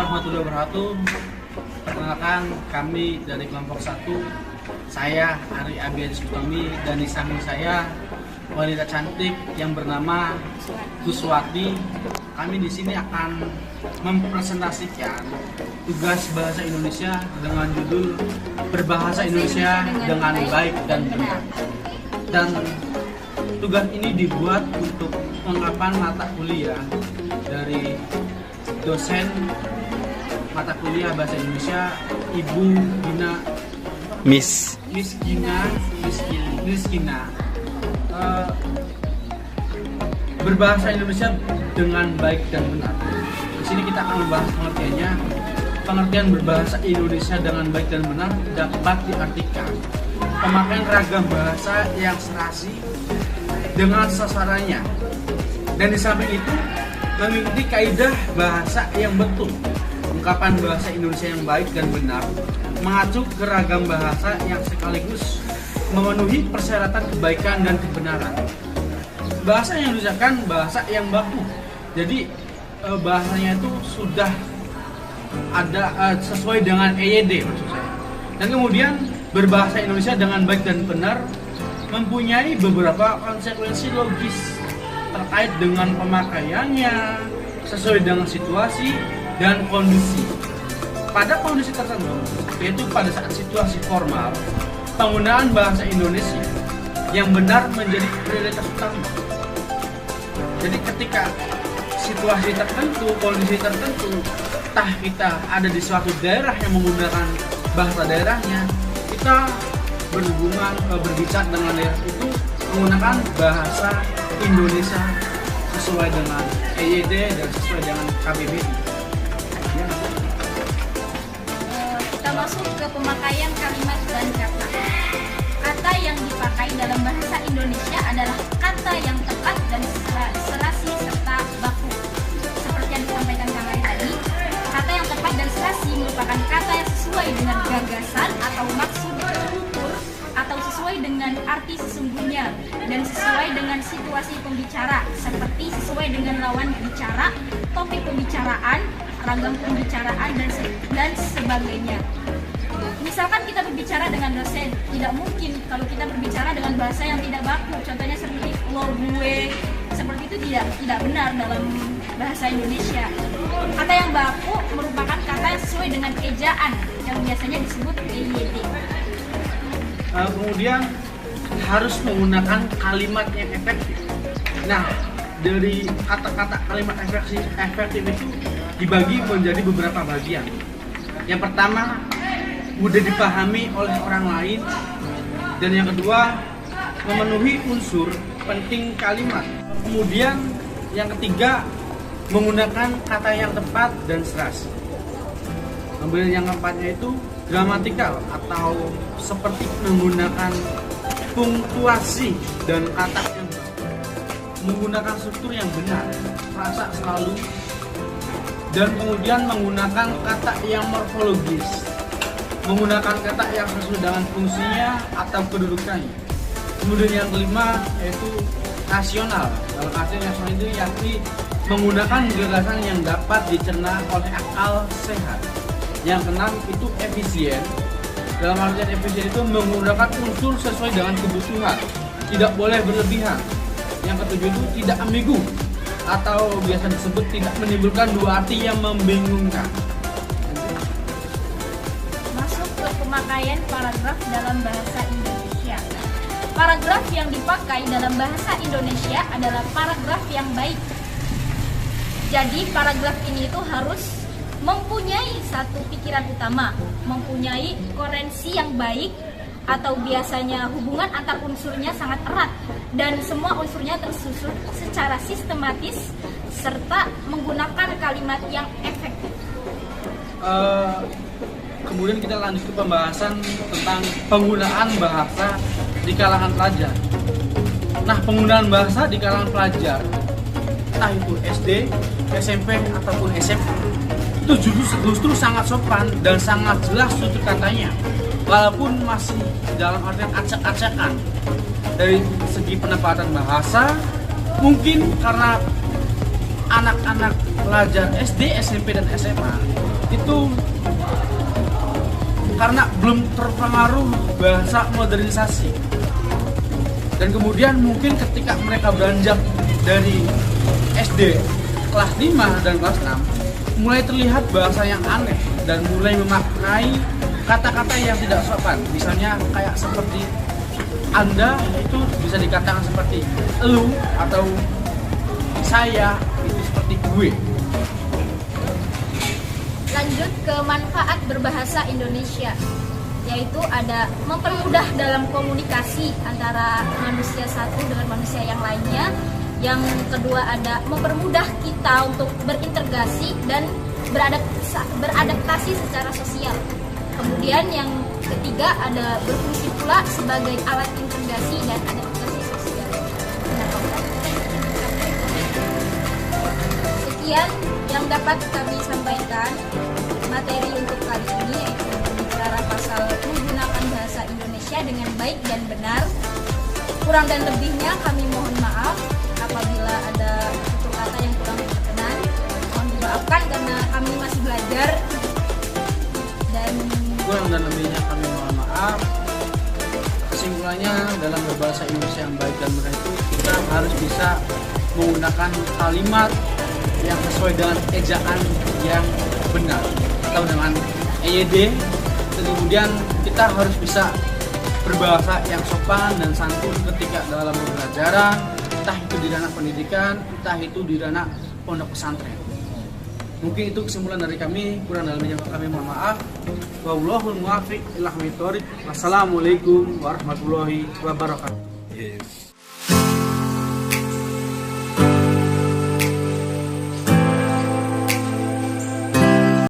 warahmatullahi wabarakatuh. Perkenalkan, kami dari kelompok 1. Saya Ari Abian Sutami dan di samping saya wanita cantik yang bernama Kuswati. Kami di sini akan mempresentasikan tugas bahasa Indonesia dengan judul Berbahasa Indonesia dengan baik dan benar. Dan tugas ini dibuat untuk pengungkapan mata kuliah dari dosen mata kuliah bahasa Indonesia Ibu Gina Miss Gina. Berbahasa Indonesia dengan baik dan benar. Di sini kita akan membahas pengertiannya. Pengertian berbahasa Indonesia dengan baik dan benar dapat diartikan pemakaian ragam bahasa yang serasi dengan sasarannya, dan di samping itu mengikuti kaidah bahasa yang betul. Ungkapan bahasa Indonesia yang baik dan benar mengacu ke ragam bahasa yang sekaligus memenuhi persyaratan kebaikan dan kebenaran. Bahasa yang diucapkan bahasa yang baku, jadi bahasanya itu sudah ada sesuai dengan EYD maksud saya. Dan kemudian berbahasa Indonesia dengan baik dan benar mempunyai beberapa konsekuensi logis terkait dengan pemakaiannya sesuai dengan situasi dan kondisi. Pada kondisi tertentu, yaitu pada saat situasi formal, penggunaan bahasa Indonesia yang benar menjadi prioritas utama. Jadi ketika situasi tertentu, kondisi tertentu, entah kita ada di suatu daerah yang menggunakan bahasa daerahnya, kita berbicara dengan daerah itu menggunakan bahasa Indonesia sesuai dengan EYD dan sesuai dengan KBBI. Kita masuk ke pemakaian kalimat dan kata. Kata yang dipakai dalam bahasa Indonesia adalah kata yang tepat dan serasi serta baku. Seperti yang disampaikan Kang Ari tadi, kata yang tepat dan serasi merupakan kata yang sesuai dengan gagasan atau maksud tutur, atau sesuai dengan arti sesungguhnya dan sesuai dengan situasi pembicara, seperti sesuai dengan lawan bicara, topik pembicaraan, ragam pembicaraan, dan sebagainya. Misalkan kita berbicara dengan dosen, tidak mungkin kalau kita berbicara dengan bahasa yang tidak baku. Contohnya seperti lo, gue, seperti itu tidak benar dalam bahasa Indonesia. Kata yang baku merupakan kata yang sesuai dengan ejaan yang biasanya disebut EYD. Kemudian harus menggunakan kalimat yang efektif. Nah, dari kata-kata kalimat efektif itu dibagi menjadi beberapa bagian. Yang pertama, mudah dipahami oleh orang lain, dan yang kedua, memenuhi unsur penting kalimat. Kemudian yang ketiga, menggunakan kata yang tepat dan serasi. Kemudian yang keempatnya itu gramatikal, atau seperti menggunakan punktuasi dan kata yang menggunakan struktur yang benar, frasa selalu, dan kemudian menggunakan kata yang morfologis, menggunakan kata yang sesuai dengan fungsinya atau kedudukannya. Kemudian yang kelima yaitu rasional. Dalam arti rasional itu yakni menggunakan gagasan yang dapat dicerna oleh akal sehat. Yang keenam itu efisien. Dalam artian efisien itu menggunakan unsur sesuai dengan kebutuhan, tidak boleh berlebihan. Yang ketujuh itu tidak ambigu, atau biasa disebut tidak menimbulkan dua arti yang membingungkan. Masuk ke pemakaian paragraf dalam bahasa Indonesia. Paragraf yang dipakai dalam bahasa Indonesia adalah paragraf yang baik. Jadi paragraf ini itu harus mempunyai satu pikiran utama, mempunyai koherensi yang baik, atau biasanya hubungan antar unsurnya sangat erat dan semua unsurnya tersusun secara sistematis serta menggunakan kalimat yang efektif. Kemudian kita lanjut ke pembahasan tentang penggunaan bahasa di kalangan pelajar. Nah, penggunaan bahasa di kalangan pelajar, entah itu SD, SMP ataupun SMA, itu justru sangat sopan dan sangat jelas tutur katanya, walaupun masih dalam artian acak-acakan. Dari segi penempatan bahasa, mungkin karena anak-anak pelajar SD, SMP, dan SMA itu karena belum terpengaruh bahasa modernisasi. Dan kemudian mungkin ketika mereka beranjak dari SD kelas 5 dan kelas 6 mulai terlihat bahasa yang aneh dan mulai memakai kata-kata yang tidak sopan. Misalnya kayak seperti Anda itu bisa dikatakan seperti elu, atau saya itu seperti gue. Lanjut ke manfaat berbahasa Indonesia, yaitu ada mempermudah dalam komunikasi antara manusia satu dengan manusia yang lainnya. Yang kedua ada mempermudah kita untuk berintegrasi dan beradaptasi secara sosial. Kemudian yang ketiga ada berfungsi pula sebagai alat integrasi dan adaptasi sosial. Sekian yang dapat kami sampaikan materi untuk kali ini, yaitu bicara pasal menggunakan bahasa Indonesia dengan baik dan benar. Kurang dan lebihnya kami mohon maaf apabila ada tutur kata yang kurang berkenan. Mohon dimaafkan karena kami masih belajar, dan Kurang dan lebihnya kami mohon maaf. Kesimpulannya, dalam berbahasa Indonesia yang baik dan benar itu kita harus bisa menggunakan kalimat yang sesuai dengan ejaan yang benar atau dengan EYD. Dan kemudian kita harus bisa berbahasa yang sopan dan santun ketika dalam pembelajaran, entah itu di ranah pendidikan, entah itu di ranah pondok pesantren. Mungkin itu kesimpulan dari kami. Kurang dan lebihnya kami mohon maaf. Wallahul muwaffiq ila aqwamit thoriq. Wassalamualaikum warahmatullahi wabarakatuh. Yes.